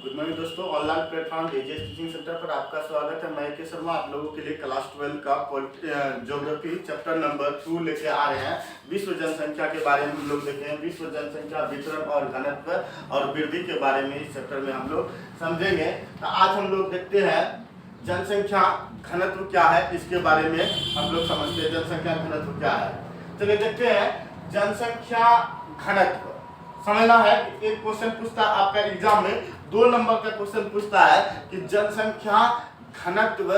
Good morning दोस्तों, online platform AGS teaching centre पर आपका स्वागत है। मैं के शर्मा आप लोगों के लिए क्लास 12 का ज्योग्राफी चैप्टर नंबर 2 लेके आ रहे हैं। विश्व जनसंख्या के बारे में हम लोग देखे हैं। विश्व जनसंख्या वितरण और घनत्व और वृद्धि के बारे में इस चैप्टर में हम लोग समझेंगे। तो आज हम लोग देखते हैं जनसंख्या घनत्व क्या है, इसके बारे में हम लोग समझते हैं जनसंख्या घनत्व क्या है। चलिए देखते हैं जनसंख्या घनत्व। समझना है कि एक क्वेश्चन पूछता है आपका एग्जाम में, 2 नंबर का क्वेश्चन पूछता है कि जनसंख्या घनत्व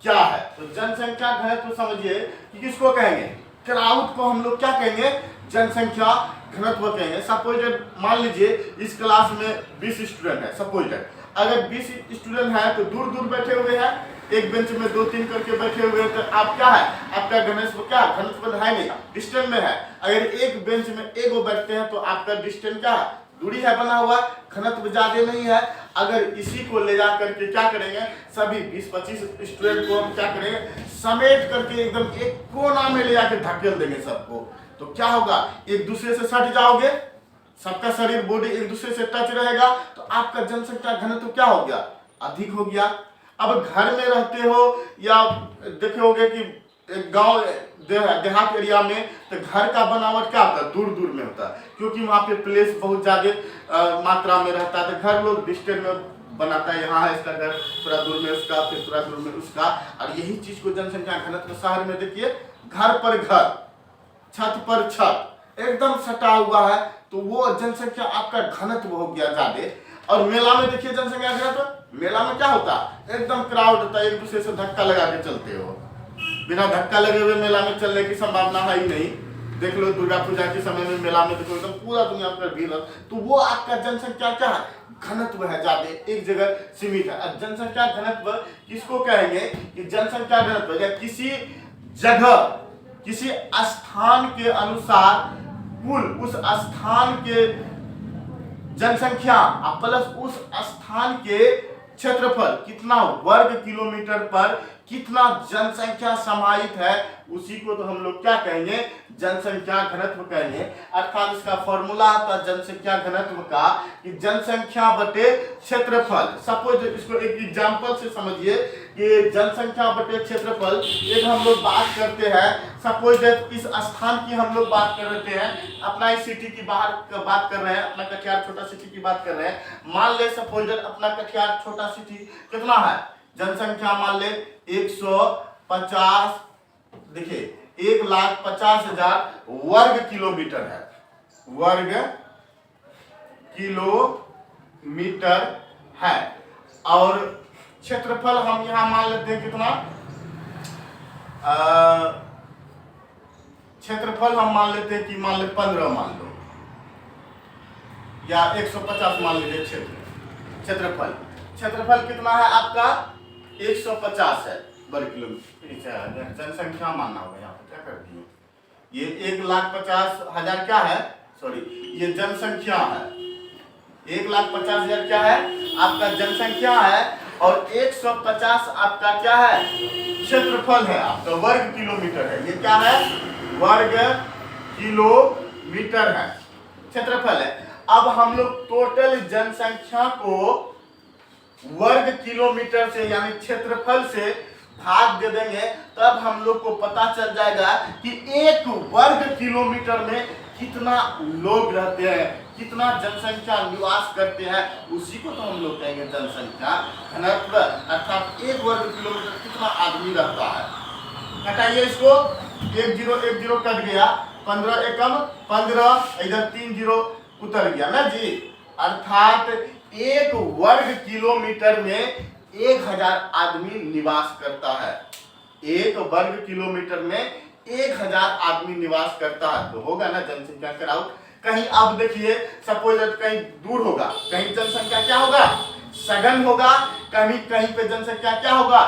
क्या है। तो जनसंख्या घनत्व समझिए कि किसको कहेंगे, क्राउड को हम लोग क्या कहेंगे, जनसंख्या घनत्व कहेंगे। सपोजेड मान लीजिए इस क्लास में 20 स्टूडेंट है। सपोजेड अगर 20 स्टूडेंट है तो दूर दूर बैठे हुए हैं, एक बेंच में 2-3 करके बैठे हुए हैं, तो आप क्या है, आपका घनत्व क्या, घनत्व है नहीं, डिस्टेंस में है। अगर एक बेंच में एगो बैठते हैं तो आपका डिस्टेंस क्या है, दूरी है बना हुआ, घनत्व ज्यादा नहीं है। अगर इसी को ले जा करके क्या करेंगे, सभी 20-25 स्टूडेंट को हम क्या करेंगे, समेट करके एकदम एक कोना में ले जाकर धकेल देंगे सबको, तो क्या होगा, एक दूसरे से सट जाओगे, सबका शरीर बॉडी एक दूसरे से टच रहेगा, तो आपका जनसंख्या घनत्व क्या हो गया, अधिक हो गया। अब घर में रहते हो या देखे होगे कि गांव देहात एरिया में, तो घर का बनावट क्या होता है, दूर दूर में होता है, क्योंकि वहाँ पे प्लेस बहुत ज्यादा मात्रा में रहता है। तो घर लोग डिस्टेंस में बनाता है, यहाँ है इसका घर, थोड़ा दूर में उसका, फिर थोड़ा दूर में उसका। और यही चीज को जनसंख्या घनत्व शहर में देखिए, घर पर घर, छत पर छत एकदम सटा हुआ है, तो वो जनसंख्या आपका घनत्व हो गया ज्यादा। और मेला में देखिए जनसंख्या घनत्व, मेला में क्या होता है, एकदम क्राउड होता है, एक दूसरे से धक्का लगा के चलते हो। बिना धक्का लगे हुए मेला में चलने की संभावना है ही नहीं। देख लो दुर्गा पूजा के समय में मेला में देखो एकदम पूरा दुनिया पर भीड़ है, तो वो आपका जनसंख्या क्या है, घनत्व है ज्यादा, एक जगह सीमित है। अब जनसंख्या घनत्व किसको कहेंगे कि जनसंख्या घनत्व या किसी जगह, किसी स्थान के अनुसार कुल उस स्थान के जनसंख्या प्लस उस स्थान के क्षेत्रफल, कितना वर्ग किलोमीटर पर कितना जनसंख्या समाहित है, उसी को तो हम लोग क्या कहेंगे, जनसंख्या घनत्व कहेंगे। अर्थात इसका फॉर्मूला आता जनसंख्या घनत्व का कि जनसंख्या बटे क्षेत्रफल। सपोज इसको एक एग्जांपल से समझिए कि जनसंख्या बटे क्षेत्रफल। एक हम लोग बात करते हैं, सपोज इस स्थान की हम लोग बात कर रहे हैं, अपना इस सिटी की बाहर का बात कर रहे हैं, अपना कटिहार छोटा सिटी की बात कर रहे हैं। मान ले सपोज अपना कटिहार छोटा सिटी कितना है, जनसंख्या मान ले 150, देखिए 1,50,000 वर्ग किलोमीटर है, वर्ग किलोमीटर है। और क्षेत्रफल हम यहां मान लेते हैं कितना, क्षेत्रफल हम मान लेते हैं कि मान ले 15 मान लो, या 150 मान लीजिए क्षेत्रफल। क्षेत्रफल कितना है आपका, 150 है वर्ग किलोमीटर। जनसंख्या मानना होगा, यहाँ पर क्या कर दिए, ये 1,50,000 क्या है, सॉरी ये जनसंख्या है, 1,50,000 क्या है आपका जनसंख्या है, और 150 आपका क्या है, क्षेत्रफल है आपका, वर्ग किलोमीटर है। ये क्या है, वर्ग किलोमीटर है, क्षेत्रफल है। अब हम लोग टोटल जनसंख्या को वर्ग किलोमीटर से यानी क्षेत्रफल से भाग दे देंगे, तब हम लोग को पता चल जाएगा कि एक वर्ग किलोमीटर में कितना लोग रहते हैं, कितना जनसंख्या निवास करते हैं, उसी को तो हम लोग कहेंगे जनसंख्या घनत्व। अर्थात एक वर्ग किलोमीटर कितना आदमी रहता है। हटाइए इसको, 1 0 कट गया, 15 एकम 15, इधर 3 0 उतर गया ना जी। अर्थात एक वर्ग किलोमीटर में 1000 आदमी निवास करता है, एक वर्ग किलोमीटर में 1000 आदमी निवास करता है, तो होगा ना जनसंख्या क्राउड। कहीं अब देखिए सपोज कहीं दूर होगा, कहीं जनसंख्या क्या होगा, सघन होगा, कहीं कहीं पे जनसंख्या क्या होगा,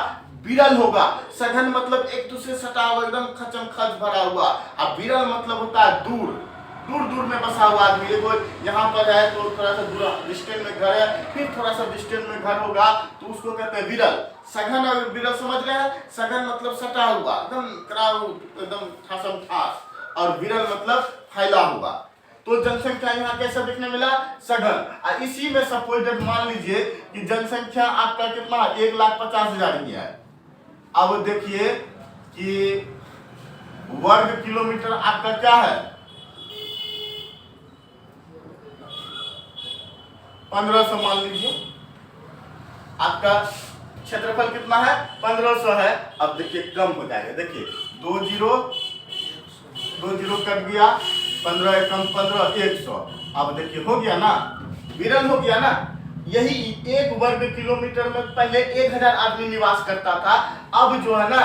विरल होगा। सघन मतलब एक दूसरे सटा हुआ एकदम खचम खच भरा हुआ, और विरल मतलब होता है दूर दूर दूर में बसा हुआ आदमी। देखो यहाँ पर है तो थोड़ा सा दूर डिस्टेंस में घर है, फिर थोड़ा सा डिस्टेंस में घर होगा, तो उसको कहते हैं विरल। सघन और विरल समझ रहे हैं, सघन मतलब सटा हुआ एकदम क्राउड एकदम ठासम ठास, और विरल मतलब फैला हुआ। तो जनसंख्या यहाँ कैसा देखने मिला, सघन। इसी में सपोर्टेड मान लीजिए कि जनसंख्या आपका कितना 1,50,000 ही है। अब देखिए कि वर्ग किलोमीटर आपका क्या है 1500 मान लीजिए, आपका क्षेत्रफल कितना है 1500 है। अब देखिए कम हो जाएगा, देखिए 2 जीरो कट गया, 15 एकम 15 100। अब देखिए हो गया ना, विरल हो गया ना। यही 1 वर्ग किलोमीटर में पहले 1000 आदमी निवास करता था, अब जो है ना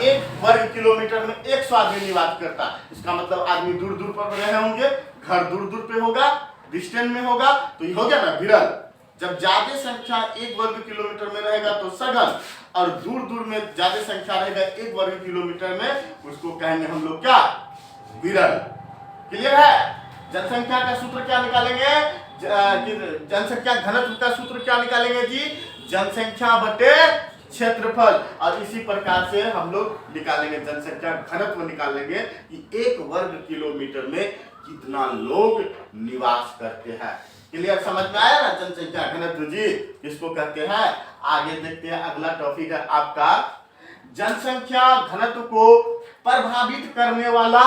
1 वर्ग किलोमीटर में 100 आदमी निवास करता। इसका मतलब आदमी दूर दूर पर रहे होंगे, घर दूर दूर पे होगा, डिस्टेंस में होगा, तो ये हो गया ना विरल। जब ज्यादा संख्या 1 वर्ग किलोमीटर में रहेगा तो सघन, और दूर दूर में ज्यादा संख्या रहेगा 1 वर्ग किलोमीटर में, उसको कहेंगे हम लोग क्या, विरल। क्लियर है। जनसंख्या का सूत्र क्या निकालेंगे, जनसंख्या घनत्व का सूत्र क्या निकालेंगे जी, जनसंख्या बटे क्षेत्रफल। और इसी प्रकार से हम लोग निकालेंगे जनसंख्या घनत्व निकालेंगे कि 1 वर्ग किलोमीटर में कितना लोग निवास करते हैं। क्लियर, समझ में आया ना जनसंख्या घनत्व जी किसको कहते हैं। आगे देखते हैं, अगला टॉपिक है आपका जनसंख्या घनत्व को प्रभावित करने वाला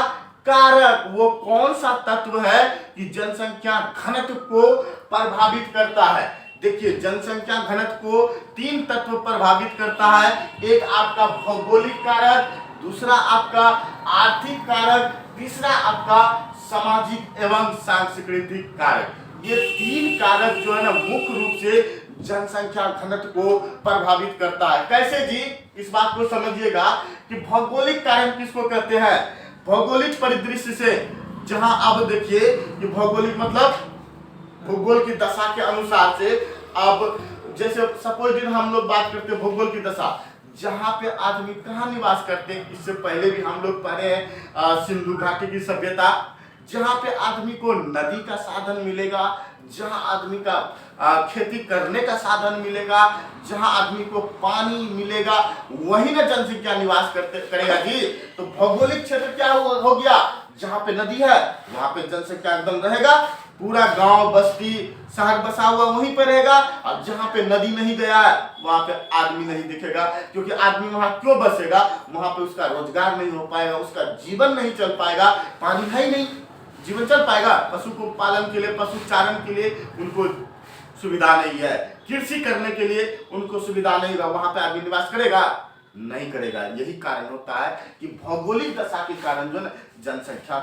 कारक। वो कौन सा तत्व है कि जनसंख्या घनत्व को प्रभावित करता है। देखिए जनसंख्या घनत्व को 3 तत्व प्रभावित करता है। एक आपका भौगोलिक कारक, दूसरा आपका आर्थिक कारक, तीसरा आपका सामाजिक एवं सांस्कृतिक कारक। ये 3 कारक जो है ना मुख्य रूप से जनसंख्या घनत्व को प्रभावित करता है। कैसे जी, इस बात को समझिएगा कि भौगोलिक कारक किसको कहते हैं। भौगोलिक परिदृश्य से, जहां आप देखिए कि भौगोलिक मतलब भूगोल की दशा के अनुसार से, अब जैसे सपोज हम लोग बात करते हैं भूगोल की दशा, जहां पे आदमी कहाँ निवास करते हैं। इससे पहले भी हम लोग पढ़े हैं सिंधु घाटी की सभ्यता, जहां पे आदमी को नदी का साधन मिलेगा, जहां आदमी का खेती करने का साधन मिलेगा, जहां आदमी को पानी मिलेगा, वहीं ना जनसंख्या निवास करेगा जी। तो भौगोलिक क्षेत्र क्या हो गया, जहां पे नदी है वहां पे जनसंख्या एकदम रहेगा, पूरा गांव बस्ती शहर बसा हुआ वहीं पे रहेगा। और जहां पे नदी नहीं गया है वहां पे आदमी नहीं दिखेगा, क्योंकि आदमी वहां क्यों बसेगा, वहां पे उसका रोजगार नहीं हो पाएगा, उसका जीवन नहीं चल पाएगा, पानी है ही नहीं, जीवन चल पाएगा। पशु को पालन के लिए, पशु चारण के लिए उनको सुविधा नहीं है, कृषि करने के लिए उनको सुविधा नहीं है, वहां पे आदमी निवास करेगा नहीं करेगा। यही कारण होता है कि भौगोलिक दशा के कारण जो जनसंख्या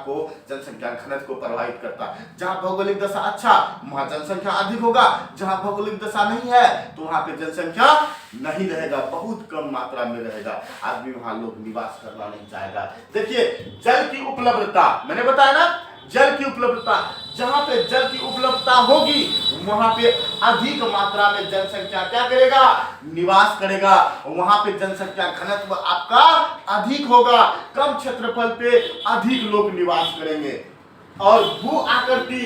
घनत्व को प्रभावित करता है। जहां भौगोलिक दशा अच्छा वहां जनसंख्या अधिक होगा, जहां भौगोलिक दशा नहीं है तो वहां पे जनसंख्या नहीं रहेगा, बहुत कम मात्रा में रहेगा, आदमी वहां लोग निवास करना नहीं चाहेगा। देखिए जल की उपलब्धता, मैंने बताया ना जल की उपलब्धता, जहां पे जल की उपलब्धता होगी वहां पे अधिक मात्रा में जनसंख्या क्या करेगा, निवास करेगा, वहां पे जनसंख्या घनत्व आपका अधिक होगा, कम क्षेत्रफल पे अधिक लोग निवास करेंगे। और भू आकृति,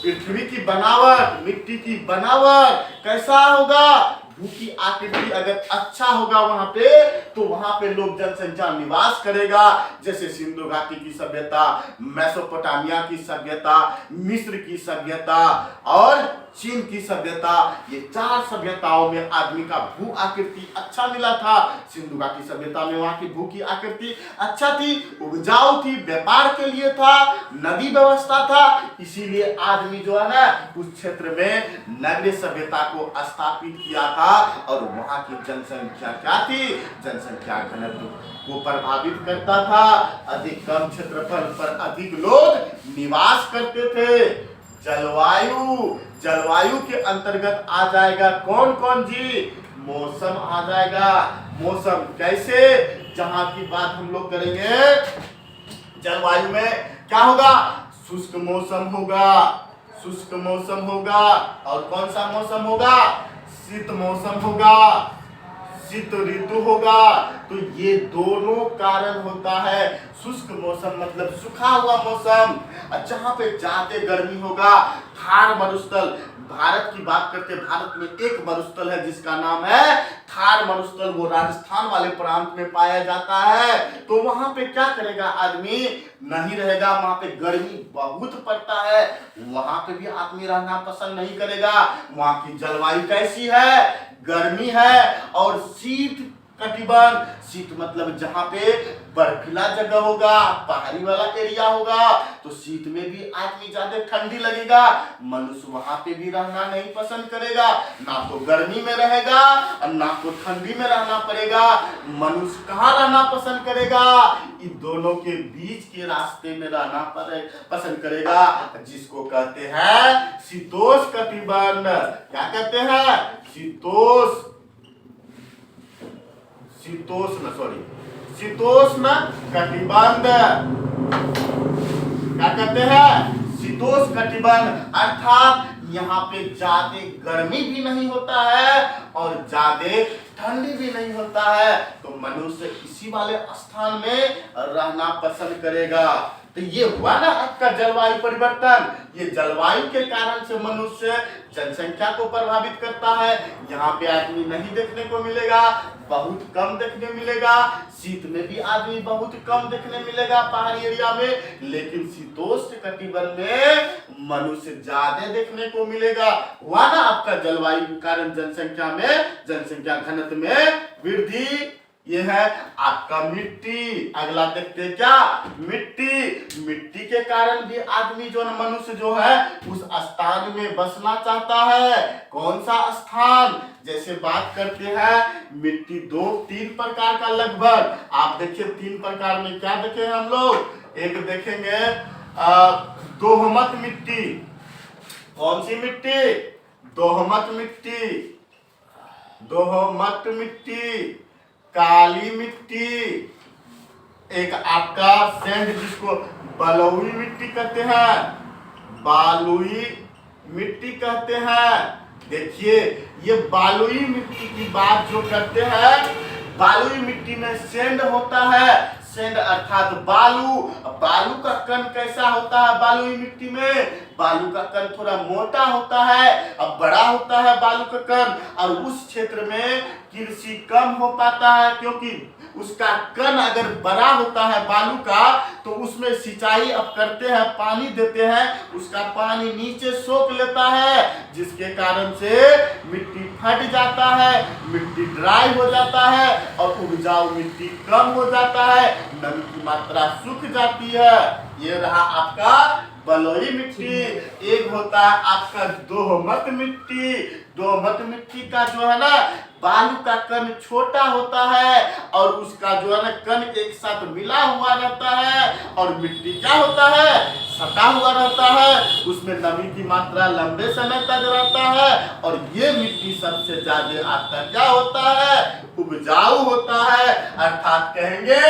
पृथ्वी की बनावट, मिट्टी की बनावट कैसा होगा, भू की आकृति अगर अच्छा होगा वहां पे तो वहां पे लोग जनसंख्या निवास करेगा। जैसे सिंधु घाटी की सभ्यता, मेसोपोटामिया की सभ्यता, मिस्र की सभ्यता और चीन की सभ्यता, ये 4 सभ्यताओं में आदमी का भू आकृति अच्छा मिला था। सिंधु घाटी सभ्यता में वहां की भू की आकृति अच्छा थी, उपजाऊ थी, व्यापार के लिए था, नदी व्यवस्था था, इसीलिए आदमी जो है ना उस क्षेत्र में नगरीय सभ्यता को स्थापित किया था। और वहां की जनसंख्या क्या थी, जनसंख्या घनत्व को प्रभावित करता था, अधिक कम क्षेत्रफल पर अधिक लोग निवास करते थे। जलवायु के अंतर्गत आ जाएगा कौन कौन जी, मौसम आ जाएगा। मौसम कैसे, जहां की बात हम लोग करेंगे, जलवायु में क्या होगा, शुष्क मौसम होगा, शुष्क मौसम होगा, और कौन सा मौसम होगा, शीत मौसम होगा, शीत ऋतु होगा, तो ये दोनों कारण होता है शुष्क मौसम, मतलब सूखा हुआ मौसम। जहाँ पे ज्यादा गर्मी होगा, थार मरुस्थल, भारत की बात करते हैं, भारत में एक मरुस्थल है जिसका नाम है थार मरुस्थल, वो राजस्थान वाले प्रांत में पाया जाता है। तो वहां पे क्या करेगा आदमी, नहीं रहेगा, वहां पे गर्मी बहुत पड़ता है, वहां पे भी आदमी रहना पसंद नहीं करेगा। वहां की जलवायु कैसी है, गर्मी है और शीत कटिबंध, शीत मतलब जहां पे बर्फीला जगह होगा, पहाड़ी वाला एरिया होगा, तो शीत में भी आदमी ज्यादा ठंडी लगेगा, मनुष्य वहां पे भी रहना नहीं पसंद करेगा, ना तो गर्मी में रहेगा और ना तो ठंडी में रहना पड़ेगा। मनुष्य कहाँ रहना पसंद करेगा, इन दोनों के बीच के रास्ते में रहना पसंद करेगा, जिसको कहते हैं शीतोष्ण कटिबंध। क्या कहते हैं, शीतोष्ण कटिबंध। क्या कहते हैं, शीतोष्ण कटिबंध, अर्थात यहाँ पे ज्यादा गर्मी भी नहीं होता है और ज्यादा ठंडी भी नहीं होता है, तो मनुष्य इसी वाले स्थान में रहना पसंद करेगा। तो ये हुआ ना आपका जलवायु परिवर्तन, ये जलवायु के कारण से मनुष्य जनसंख्या को प्रभावित करता है। यहाँ पे आदमी नहीं देखने को मिलेगा, बहुत कम देखने मिलेगा, शीत में भी आदमी बहुत कम देखने मिलेगा पहाड़ी एरिया में, लेकिन शीतोष्ण कटिबंध में मनुष्य ज्यादा देखने को मिलेगा। हुआ ना आपका जलवायु के कारण जनसंख्या घनत्व में वृद्धि। ये है आपका मिट्टी। अगला देखते हैं क्या, मिट्टी के कारण भी आदमी जो मनुष्य जो है उस स्थान में बसना चाहता है। कौन सा स्थान, जैसे बात करते हैं मिट्टी 2-3 प्रकार का लगभग, आप देखिए 3 प्रकार में क्या देखे हम लोग, एक देखेंगे दोहमत मिट्टी। कौन सी मिट्टी, दोहमत मिट्टी, काली मिट्टी, एक आपका सैंड जिसको बलुई मिट्टी कहते हैं, बालुई मिट्टी कहते हैं। देखिए ये बालुई मिट्टी की बात जो करते हैं, बालुई मिट्टी में सैंड होता है, सैंड अर्थात बालू का कण कैसा होता है बालुई मिट्टी में, बालू का कण थोड़ा मोटा होता है, अब बड़ा होता है बालू का कण, और उस क्षेत्र में कृषि कम हो पाता है, क्योंकि उसका कण अगर बड़ा होता है बालू का, तो उसमें सिंचाई अब करते हैं, पानी देते हैं, उसका पानी नीचे सोख लेता है, जिसके कारण से मिट्टी फट जाता है, मिट्टी ड्राई हो जाता है और उपजाऊ मिट्टी कम हो जाता है, नमी की मात्रा सूख जाती है। ये रहा आपका बलुई मिट्टी। एक होता है आपका दोहमत मिट्टी। दोहमत मिट्टी का जो है ना बालू का कण छोटा होता है और उसका जो है ना कण एक साथ मिला हुआ रहता है, और मिट्टी क्या होता है, सटा हुआ रहता है, उसमें नमी की मात्रा लंबे समय तक रहता है, और ये मिट्टी सबसे ज्यादा आपका क्या होता है, उपजाऊ होता है। अर्थात कहेंगे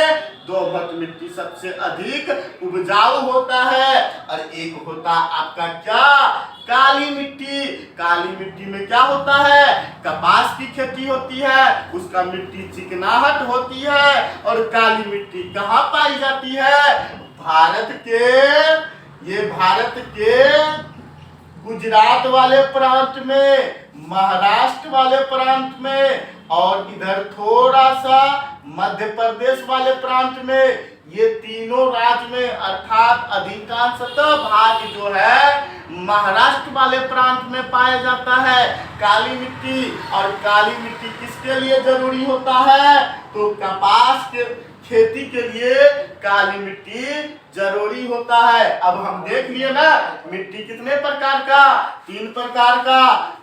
दोमट मिट्टी सबसे अधिक उपजाऊ होता है। और एक होता आपका क्या, काली मिट्टी। काली मिट्टी में क्या होता है, कपास की खेती होती है, उसका मिट्टी चिकनाहट होती है। और काली मिट्टी कहाँ पाई जाती है, भारत के गुजरात वाले प्रांत में, महाराष्ट्र वाले प्रांत में, और इधर थोड़ा सा मध्य प्रदेश वाले प्रांत में, ये तीनों राज्य में, अर्थात अधिकांशतः भाग जो है महाराष्ट्र वाले प्रांत में पाया जाता है काली मिट्टी। और काली मिट्टी किसके लिए जरूरी होता है, तो कपास के खेती के लिए काली मिट्टी जरूरी होता है। अब हम देख लिए ना मिट्टी कितने प्रकार का, 3 प्रकार का,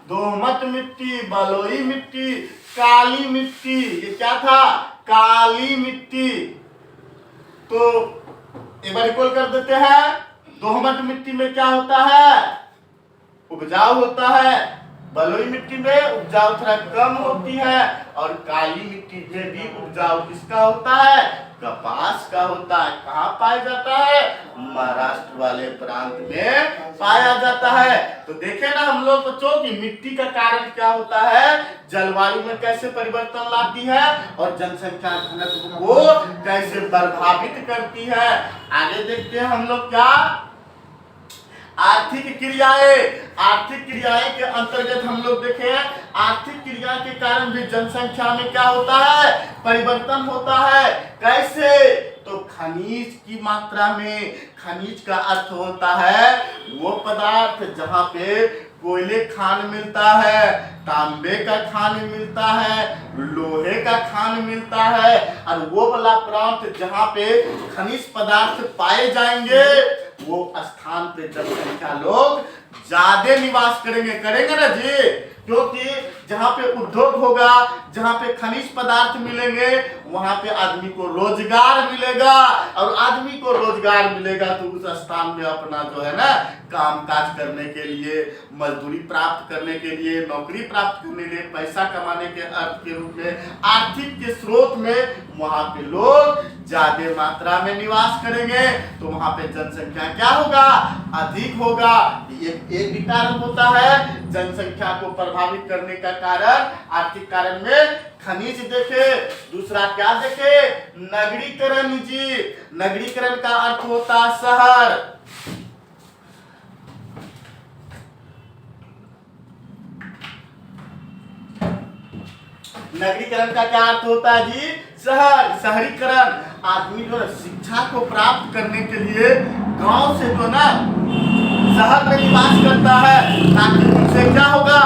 दोमट मिट्टी, बलुई मिट्टी, काली मिट्टी। ये क्या था, काली मिट्टी। तो एक बार रिकॉल कर देते हैं, दोमट मिट्टी में क्या होता है, उपजाऊ होता है, बलुई मिट्टी में उपजाऊ थोड़ा कम होती है और काली मिट्टी में भी उपजाऊ किसका होता है? कपास का होता है। कहाँ पाया जाता है? महाराष्ट्र वाले प्रांत में पाया जाता है। तो देखे ना हम लोग बच्चों की मिट्टी का कारण क्या होता है, जलवायु में कैसे परिवर्तन लाती है और जनसंख्या घनत्व को कैसे प्रभावित करती है। आगे देखते हैं हम लोग क्या, आर्थिक क्रियाएं के अंतर्गत हम लोग देखें, आर्थिक क्रिया के कारण भी जनसंख्या में क्या होता है? परिवर्तन होता है। कैसे? तो खनिज की मात्रा में, खनिज का अर्थ होता है वो पदार्थ जहाँ पे कोयले खान मिलता है, तांबे का खान मिलता है, लोहे का खान मिलता है, और वो वाला प्रांत जहाँ पे खनिज पदार्थ पाए जाएंगे वो स्थान पे जनसंख्या लोग ज्यादा निवास करेंगे ना जी, क्योंकि जहाँ पे उद्योग होगा, जहाँ पे खनिज पदार्थ मिलेंगे वहां पे आदमी को रोजगार मिलेगा, और आदमी को रोजगार मिलेगा तो उस स्थान में अपना जो है ना काम काज करने के लिए, मजदूरी प्राप्त करने के लिए, नौकरी प्राप्त करने के लिए, पैसा कमाने के अर्थ के रूप में, आर्थिक के स्रोत में वहां पे लोग ज्यादा मात्रा में निवास करेंगे तो वहां पे जनसंख्या क्या होगा? अधिक होगा। एक भी कारण होता है जनसंख्या को प्रभावित करने का कारण, आर्थिक कारण में खनिज देखे। दूसरा क्या देखे? नगरीकरण जी। नगरीकरण का अर्थ होता है शहर। नगरीकरण का क्या अर्थ होता है जी? शहर, शहरीकरण। आदमी जो शिक्षा को प्राप्त करने के लिए गांव से जो ना शहर में निवास करता है, ताकि उनसे क्या होगा?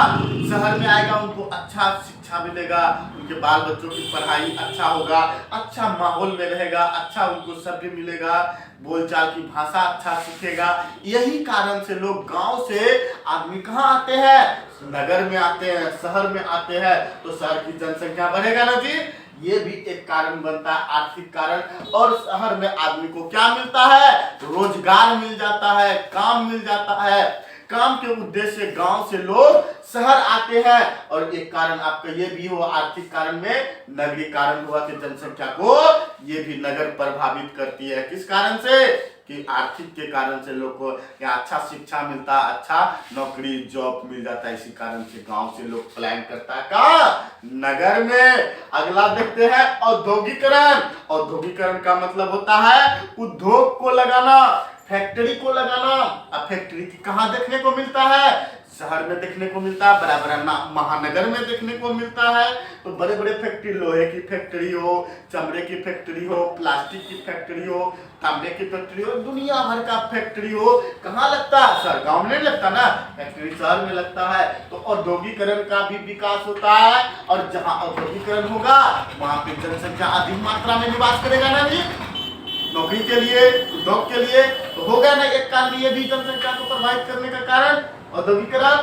शहर में आएगा, उनको अच्छा शिक्षा मिलेगा, उनके बाल बच्चों की पढ़ाई अच्छा होगा, अच्छा माहौल में रहेगा, अच्छा उनको सभ्य मिलेगा, बोलचाल की भाषा अच्छा सीखेगा। यही कारण से लोग गांव से आदमी कहाँ आते हैं? नगर में आते हैं, शहर में आते हैं, तो शहर की जनसंख्या बढ़ेगा ना जी। ये भी एक कारण बनता है, आर्थिक कारण। और शहर में आदमी को क्या मिलता है? रोजगार मिल जाता है, काम मिल जाता है। काम के उद्देश्य से गांव से लोग शहर आते हैं। और एक कारण आपका ये भी हुआ, आर्थिक कारण में नगरीय कारण हुआ कि जनसंख्या को ये भी नगर प्रभावित करती है। किस कारण से? कि आर्थिक के कारण से लोग को क्या अच्छा शिक्षा मिलता है, अच्छा नौकरी जॉब मिल जाता है। इसी कारण से गांव से लोग प्लान करता है कहाँ? नगर में। अगला देखते हैं औद्योगिकरण। औद्योगिकरण का मतलब होता है उद्योग को लगाना, फैक्ट्री को लगाना। अब फैक्ट्री कहाँ देखने को मिलता है? शहर में देखने को मिलता है, बड़ा बड़ा महानगर में देखने को मिलता है। तो बड़े बड़े फैक्ट्री, लोहे की फैक्ट्री हो, चमड़े की फैक्ट्री हो, प्लास्टिक की फैक्ट्री हो, तांबे की फैक्ट्री हो, दुनिया भर का फैक्ट्री हो, कहाँ लगता है? शहर। गांव में नहीं लगता ना, फैक्ट्री शहर में लगता है। तो औद्योगिकरण का भी विकास होता है, और जहाँ औद्योगिकरण होगा वहां पे जनसंख्या अधिक मात्रा में निवास करेगा ना जी, नौकरी के लिए, उद्योग के लिए। तो होगा ना एक कारण ये भी जनसंख्या को प्रभावित करने का कारण, औद्योगिकरण,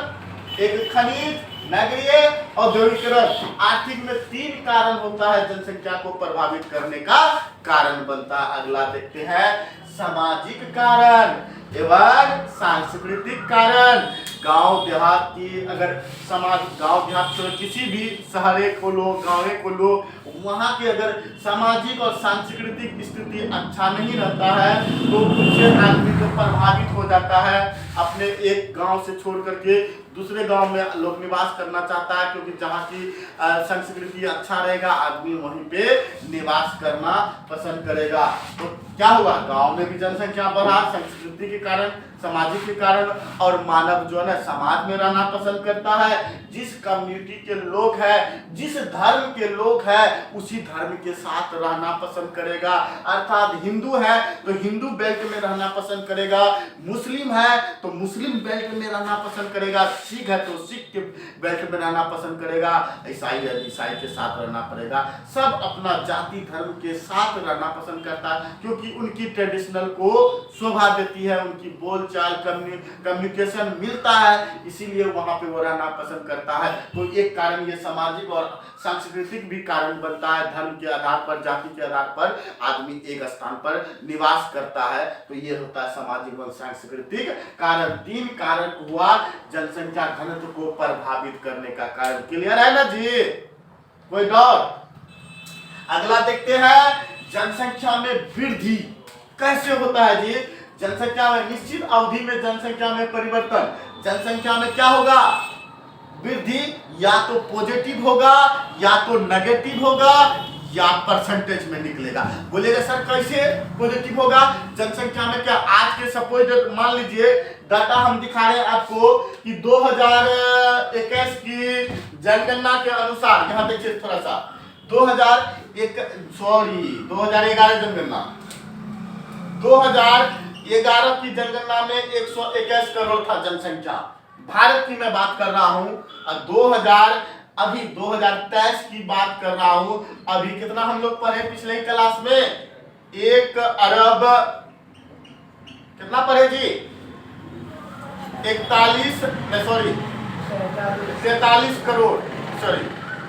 एक खनिज, नगरीय, औद्योगिकरण। आर्थिक में 3 कारण होता है जनसंख्या को प्रभावित करने का कारण बनता है। अगला देखते हैं सामाजिक कारण एवं सांस्कृतिक कारण। गांव देहात की अगर समाज, गांव देहात में किसी भी शहरे को लो, गाँवे को लो, वहाँ के अगर सामाजिक और सांस्कृतिक स्थिति अच्छा नहीं रहता है तो उससे आदमी को प्रभावित हो जाता है। अपने एक गांव से छोड़ करके दूसरे गांव में लोग निवास करना चाहता है, क्योंकि जहाँ की संस्कृति अच्छा रहेगा आदमी वहीं पे निवास करना पसंद करेगा। तो क्या हुआ? गांव में भी जनसंख्या बढ़ा, संस्कृति के कारण, सामाजिक के कारण, और मानव जो है ना समाज में रहना पसंद करता है। जिस कम्युनिटी के लोग हैं, जिस धर्म के लोग हैं, उसी धर्म के साथ रहना पसंद करेगा। अर्थात हिंदू है तो हिंदू बेल्ट में रहना पसंद करेगा, मुस्लिम है तो मुस्लिम बेल्ट में रहना पसंद करेगा, सिख है तो सिख के बेल्ट में रहना पसंद करेगा, ईसाई है ईसाई के साथ रहना पड़ेगा। सब अपना जाति धर्म के साथ रहना पसंद करता है, क्योंकि उनकी ट्रेडिशनल को शोभा देती है, उनकी बोलचाल कम्युनिकेशन मिलता है, इसीलिए वहां पे वो रहना पसंद करता है। तो एक कारण ये सामाजिक और सांस्कृतिक भी कारण बनता है। धर्म के आधार पर, जाति के आधार पर आदमी एक स्थान पर निवास करता है, तो ये होता है सामाजिक और सांस्कृतिक कारण। 3 कारण हुआ जनसंख्या घनत्व को प्रभावित करने का कारण। क्लियर है ना जी? कोई डाउट? अगला देखते हैं, जनसंख्या में वृद्धि कैसे होता है जी? जनसंख्या में निश्चित अवधि में जनसंख्या में परिवर्तन, जनसंख्या में क्या होगा? वृद्धि या तो पॉजिटिव होगा या तो नेगेटिव होगा या परसेंटेज में निकलेगा। बोलेगा सर कैसे पॉजिटिव होगा? जनसंख्या में क्या आज के सपोज मान लीजिए डाटा हम दिखा रहे हैं आपको कि 2021 की जनगणना के अनुसार, यहां देखिए थोड़ा सा, 2011 जनगणना, 2011 की जनगणना में 121 करोड़ था जनसंख्या। भारत की मैं बात कर रहा हूं। और अभी 2023 की बात कर रहा हूं। अभी कितना हम लोग पढ़े पिछले ही क्लास में? 1 अरब कितना पढ़े जी? 43 करोड़, सॉरी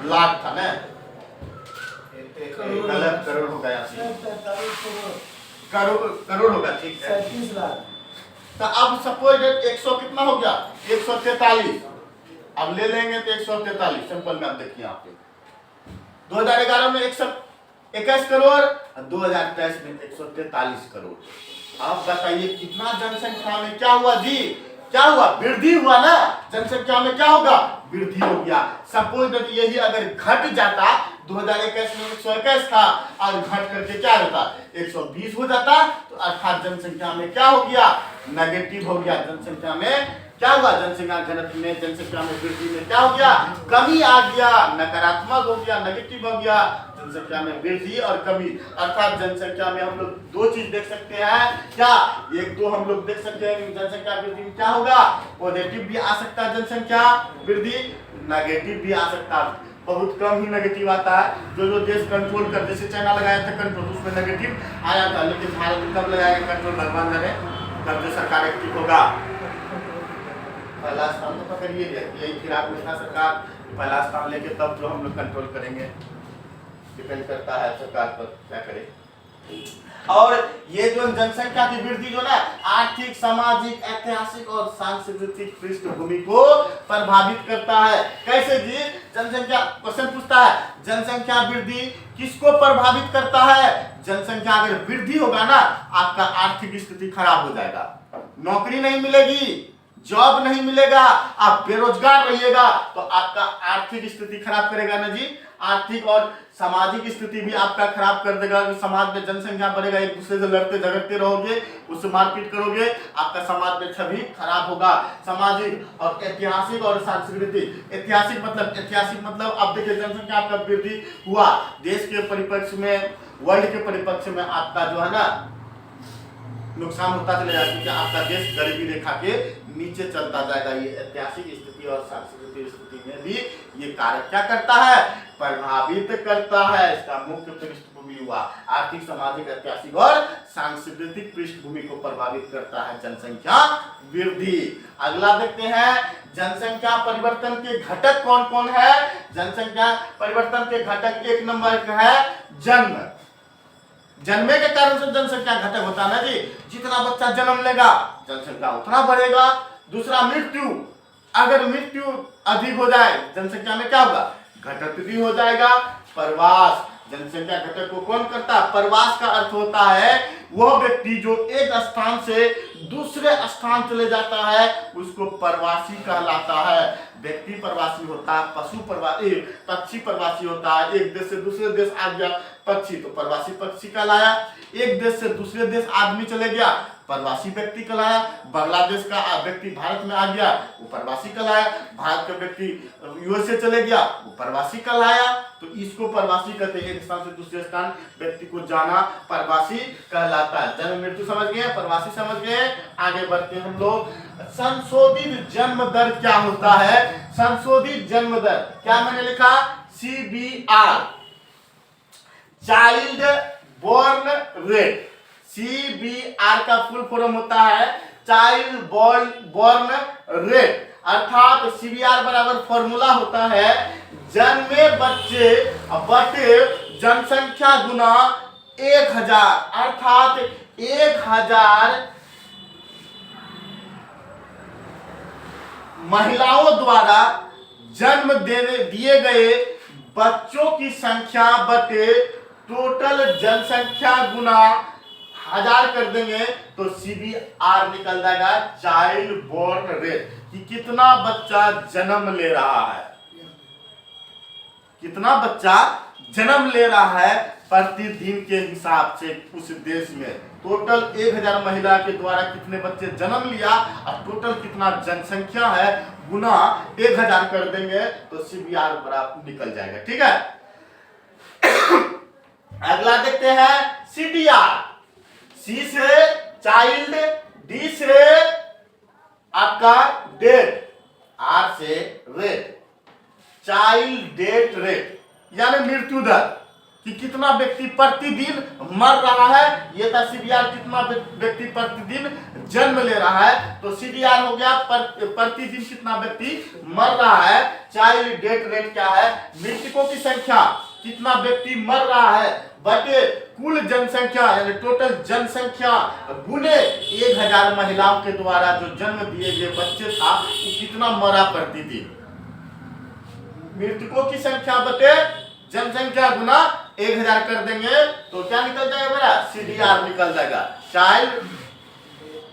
लाख था ना, गलत करोड़ हो गया, करोड़ होगा, ठीक है। 37 लाख। तो अब सपोज 100 कितना हो गया? 143। अब ले लेंगे तो 143 सिंपल में। अब देखिए आपके 2011 में 121 करोड़ और 2023 में 143 करोड़। अब बताइए कितना जनसंख्या में क्या हुआ जी? क्या हुआ? वृद्धि हुआ ना। जनसंख्या में क्या होगा? वृद्धि हो गया। सपोज यही अगर घट जाता, 2021 में 121 था और घट करके क्या होता? 120 हो जाता, तो अर्थात जनसंख्या में क्या हो गया? नेगेटिव हो गया। जनसंख्या में क्या हुआ? जनसंख्या घनत्व में, जनसंख्या में वृद्धि में क्या हो गया? कमी आ गया, नकारात्मक हो गया, नेगेटिव हो गया। जनसंख्या में वृद्धि और कमी, अर्थात जनसंख्या में हम लोग 2 चीज देख सकते हैं। क्या? एक तो हम लोग देख सकते हैं जनसंख्या वृद्धि में क्या होगा? पॉजिटिव भी आ सकता है जनसंख्या वृद्धि, नेगेटिव भी आ सकता है। बहुत कम ही नेगेटिव आता है। जो देश कंट्रोल कर, जैसे चाइना लगाया था कंट्रोल, उसमें नेगेटिव आया था, लेकिन भारत में कब लगाएगा कंट्रोल? भगवान जाने कब जो सरकार एक्टिव होगा। पहला स्थान तो पकड़िए, यही फिराक में था सरकार, पहला स्थान लेके तब जो हम लोग कंट्रोल करेंगे। डिपेंड करता है सरकार पर क्या करे। और ये जो जनसंख्या की वृद्धि जो ना आर्थिक, सामाजिक, ऐतिहासिक और सांस्कृतिक पृष्ठभूमि को प्रभावित करता है। कैसे जी? जनसंख्या क्वेश्चन पूछता है, जनसंख्या वृद्धि किसको प्रभावित करता है? जनसंख्या अगर वृद्धि होगा ना, आपका आर्थिक स्थिति खराब हो जाएगा, नौकरी नहीं मिलेगी, जॉब नहीं मिलेगा, आप बेरोजगार रहिएगा, तो आपका आर्थिक स्थिति खराब करेगा ना जी। आर्थिक और सामाजिक स्थिति भी आपका खराब कर देगा। समाज में जनसंख्या बढ़ेगा, एक दूसरे से लड़ते झगड़ते रहोगे, उससे मारपीट करोगे, आपका समाज में छवि खराब होगा। सामाजिक और ऐतिहासिक और सांस्कृतिक। ऐतिहासिक मतलब अब देखिए जनसंख्या आपका वृद्धि हुआ, देश के परिप्रेक्ष्य में, वर्ल्ड के परिप्रेक्ष्य में आपका जो है ना नुकसान होता चलेगा, क्योंकि आपका देश गरीबी रेखा के नीचे चलता जाएगा। ये ऐतिहासिक स्थिति और सांस्कृतिक स्थिति में भी ये कारक क्या करता है? प्रभावित करता है। इसका मुख्य पृष्ठभूमि हुआ आर्थिक, सामाजिक, ऐतिहासिक और सांस्कृतिक पृष्ठभूमि को प्रभावित करता है जनसंख्या वृद्धि। अगला देखते हैं, जनसंख्या परिवर्तन के घटक कौन कौन है? जनसंख्या परिवर्तन के घटक 1 नंबर का है जन्म। जन्मे के कारण से जनसंख्या घटक होता है ना जी। जितना बच्चा जन्म लेगा जनसंख्या उतना बढ़ेगा। दूसरा मृत्यु, अगर मृत्यु अधिक हो जाए जनसंख्या में क्या होगा? घटक भी हो जाएगा। प्रवास, जनसंख्या घटक को कौन करता है? प्रवास का अर्थ होता है वह व्यक्ति जो एक स्थान से दूसरे स्थान चले जाता है, उसको प्रवासी कहलाता है। व्यक्ति प्रवासी होता है, पक्षी प्रवासी होता है। एक देश से दूसरे देश आ गया पक्षी, तो प्रवासी पक्षी कहलाया। एक देश से दूसरे देश आदमी चले गया, प्रवासी व्यक्ति कहलाया। बांग्लादेश का व्यक्ति भारत में आ गया, वो प्रवासी कहलाया। भारत का व्यक्ति यूएसए चले गया, वो प्रवासी कहलाया। तो इसको प्रवासी कहते हैं, एक स्थान से दूसरे स्थान व्यक्ति को जाना प्रवासी कहलाता है। जन्म मृत्यु समझ गए, प्रवासी समझ गए। आगे बढ़ते हैं हम लोग। संशोधित जन्म दर क्या होता है? संशोधित जन्म दर क्या मैंने लिखा? CBR, child born rate. CBR का फुल फॉर्म होता है चाइल्ड बॉर्न रेट, अर्थात सीबीआर बराबर फॉर्मूला होता है जन्मे बच्चे बटे जनसंख्या गुना 1000, अर्थात 1000 महिलाओं द्वारा जन्म दिए गए बच्चों की संख्या बटे टोटल जनसंख्या गुना 1000 कर देंगे तो सीबीआर निकल जाएगा, चाइल्ड बोर्न रेट, कि कितना बच्चा जन्म ले रहा है, कितना बच्चा जन्म ले रहा है प्रतिदिन के हिसाब से उस देश में। टोटल 1000 महिला के द्वारा कितने बच्चे जन्म लिया और टोटल कितना जनसंख्या है गुना 1000 कर देंगे तो सीबीआर बराबर निकल जाएगा। ठीक है, अगला देखते हैं सीडीआर। सी से चाइल्ड, डी से आपका डेट, आर से रेट, चाइल्ड डेट रेट यानी मृत्यु दर, कि कितना व्यक्ति प्रतिदिन मर रहा है, ये था सीडीआर, कितना व्यक्ति प्रतिदिन जन्म ले रहा है, तो सीडीआर हो गया प्रतिदिन कितना व्यक्ति मर रहा है। चाइल्ड डेथ रेट क्या है, मृतकों की संख्या, कितना व्यक्ति मर रहा है बटे कुल जनसंख्या यानी टोटल जनसंख्या गुने 1000 महिलाओं के द्वारा जो जन्म दिए गए बच्चे था वो कितना मरा प्रतिदिन। मृतकों की संख्या बटे जनसंख्या गुना 1000 कर देंगे तो क्या निकल जाएगा मेरा, सीडीआर निकल जाएगा, चाइल्ड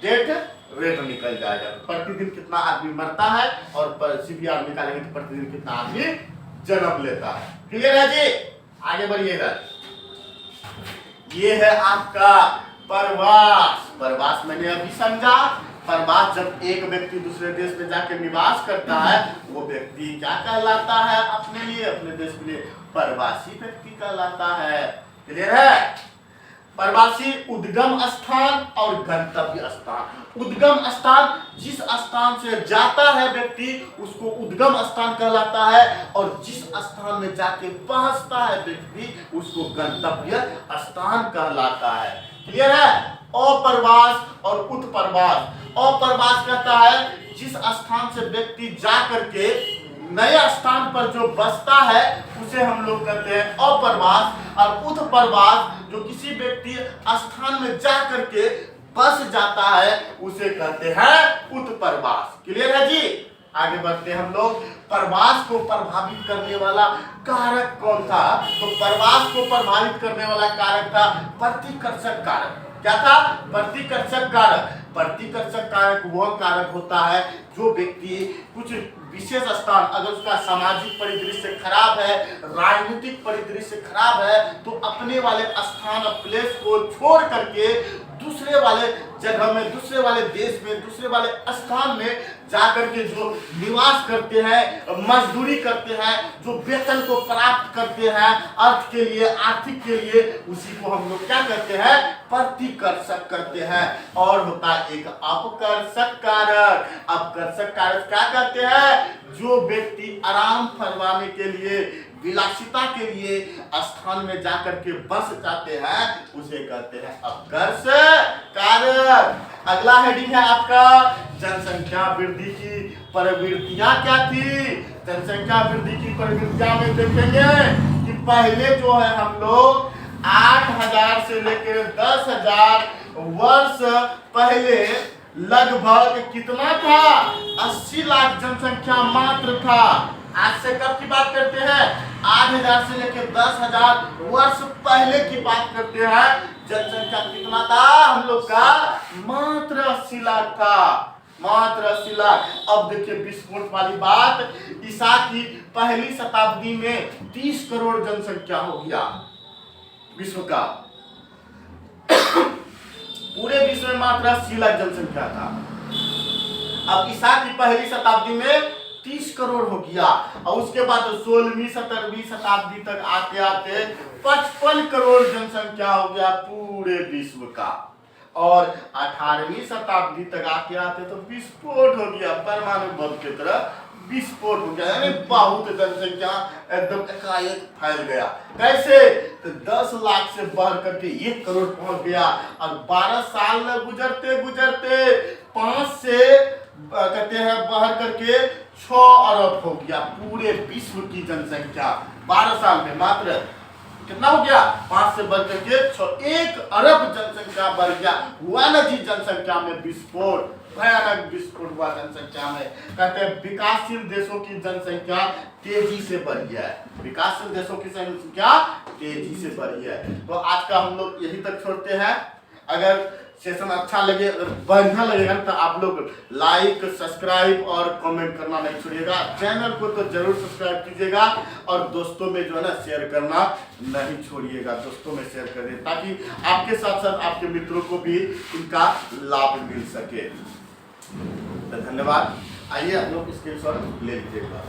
डेथ रेट निकल जाएगा। प्रतिदिन कितना आदमी मरता है और सीडीआर निकालेंगे तो प्रतिदिन कितना आदमी जन्म लेता है। क्लियर है जी, आगे बढ़िएगा। ये है आपका प्रवास। प्रवास मैंने अभी समझा, प्रवास जब एक व्यक्ति दूसरे देश में जाकर निवास करता है वो व्यक्ति क्या कहलाता है, अपने लिए अपने देश के लिए प्रवासी व्यक्ति कहलाता है। क्लियर है, प्रवासी उद्गम स्थान और गंतव्य स्थान। उद्गम स्थान जिस स्थान से जाता है व्यक्ति उसको उद्गम स्थान कहलाता है और जिस स्थान में जाके पहुंचता है व्यक्ति उसको गंतव्य स्थान कहलाता है। क्लियर है, अप्रवास और उत्प्रवास। अप्रवास कहता है जिस स्थान से व्यक्ति जा करके नए स्थान पर जो बसता है उसे हम लोग कहते हैं अप्रवास, और उत्प्रवास जो किसी व्यक्ति स्थान में जा करके बस जाता है उसे कहते हैं उत्प्रवास। क्लियर है जी, आगे बढ़ते हैं हम लोग। प्रवास को प्रभावित करने वाला कारक कौन था, तो प्रवास को प्रभावित करने वाला कारक था प्रतिकर्षक कारक। क्या था, प्रतिकर्षक कारक। प्रतिकर्षक कारक वह कारक होता है जो व्यक्ति कुछ विशेष स्थान, अगर उसका सामाजिक परिदृश्य खराब है, राजनीतिक परिदृश्य खराब है, तो अपने वाले स्थान प्लेस को छोड़ करके दूसरे वाले जगह में, दूसरे वाले देश में, दूसरे वाले स्थान में जाकर के जो निवास करते हैं, मजदूरी करते हैं, जो वेतन को प्राप्त करते हैं अर्थ के लिए, आर्थिक के लिए, उसी को हम लोग क्या करते हैं, प्रतिकर्षक करते हैं। और होता है एक अपकर्षक कारक। अपकर्षक कारक क्या कहते हैं, जो व्यक्ति आराम फरमाने के लिए, विलासिता के लिए स्थान में जाकर के बस जाते हैं उसे कहते हैं अपकर्ष कारक। अगला हेडिंग है आपका जनसंख्या वृद्धि की प्रवृत्तियां क्या थी। जनसंख्या वृद्धि की प्रवृत्तियां में देखेंगे कि पहले जो है हम लोग 8000 से लेकर 10,000 वर्ष पहले लगभग कितना था, 80 लाख जनसंख्या मात्र था। आज से कब की बात करते हैं, 8000 से लेकर 10,000 वर्ष पहले की बात करते हैं। जनसंख्या कितना था हम लोग का, मात्र 80 लाख था, मात्र 80 लाख। अब देखिए विस्फोट वाली बात, ईसा की पहली शताब्दी में 30 करोड़ जनसंख्या हो गया विश्व का। पूरे विश्व में मात्र 80 लाख जनसंख्या था। अब ईसा की पहली शताब्दी में 30 करोड़ हो गया और उसके बाद 16वीं 17वीं शताब्दी तक आते आते 55 करोड़ जनसंख्या हो गया पूरे विश्व का। और 18वीं शताब्दी तक आते आते तो विस्फोट हो गया, परमाणु बम की तरह विस्फोट हो गया, यानी बहुत जनसंख्या एकदम एकाएक फैल गया। कैसे? तो 10 लाख से बढ़ करके 1 करोड़ पहुंच गया और 12 साल में गुजरते गुजरते 5 से कहते हैं बढ़ करके 6 अरब हो गया। पूरे विश्व की जनसंख्या 12 साल में मात्र कितना हो गया? 5 से बढ़ करके 1 अरब जनसंख्या बढ़ गया। हुआ ना जी जनसंख्या में विस्फोट, भयानक विस्फोट हुआ जनसंख्या में। कहते हैं विकासशील देशों की जनसंख्या तेजी से बढ़ी है, विकासशील देशों की जनसंख्या तेजी से बढ़ी है। तो आज का हम लोग यही तक छोड़ते हैं। अगर सेशन अच्छा लगे, अगर बढ़िया लगेगा तो आप लोग लाइक, सब्सक्राइब और कमेंट करना नहीं छोड़िएगा। चैनल को तो जरूर सब्सक्राइब कीजिएगा और दोस्तों में जो है ना शेयर करना नहीं छोड़िएगा। दोस्तों में शेयर करें ताकि आपके साथ साथ आपके मित्रों को भी इनका लाभ मिल सके। तो धन्यवाद। आइए हम लोग स्क्रीनशॉट ले लीजिएगा।